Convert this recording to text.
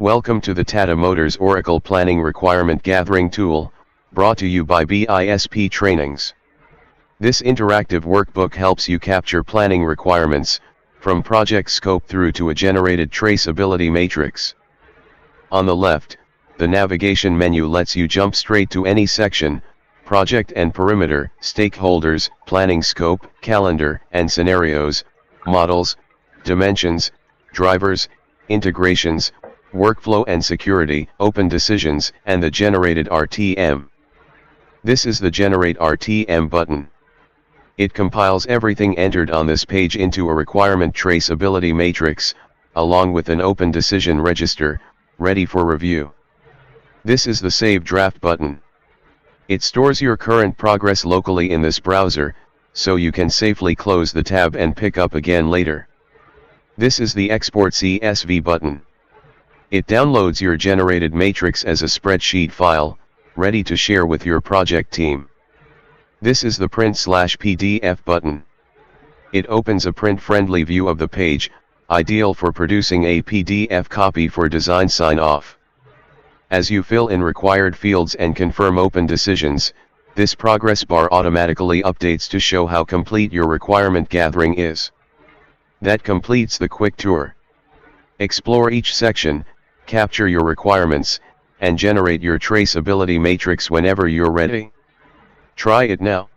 Welcome to the Tata Motors Oracle Planning Requirement Gathering Tool, brought to you by BISP Trainings. This interactive workbook helps you capture planning requirements, from project scope through to a generated traceability matrix. On the left, the navigation menu lets you jump straight to any section: project and perimeter, stakeholders, planning scope, calendar and scenarios, models, dimensions, drivers, integrations, workflow and security, open decisions, and the generated RTM. This is the Generate RTM button. It compiles everything entered on this page into a requirement traceability matrix, along with an open decision register, ready for review. This is the Save Draft button. It stores your current progress locally in this browser, so you can safely close the tab and pick up again later. This is the Export CSV button. It downloads your generated matrix as a spreadsheet file, ready to share with your project team. This is the Print/PDF button. It opens a print-friendly view of the page, ideal for producing a PDF copy for design sign-off. As you fill in required fields and confirm open decisions, this progress bar automatically updates to show how complete your requirement gathering is. That completes the quick tour. Explore each section, capture your requirements, and generate your traceability matrix whenever you're ready. Try it now.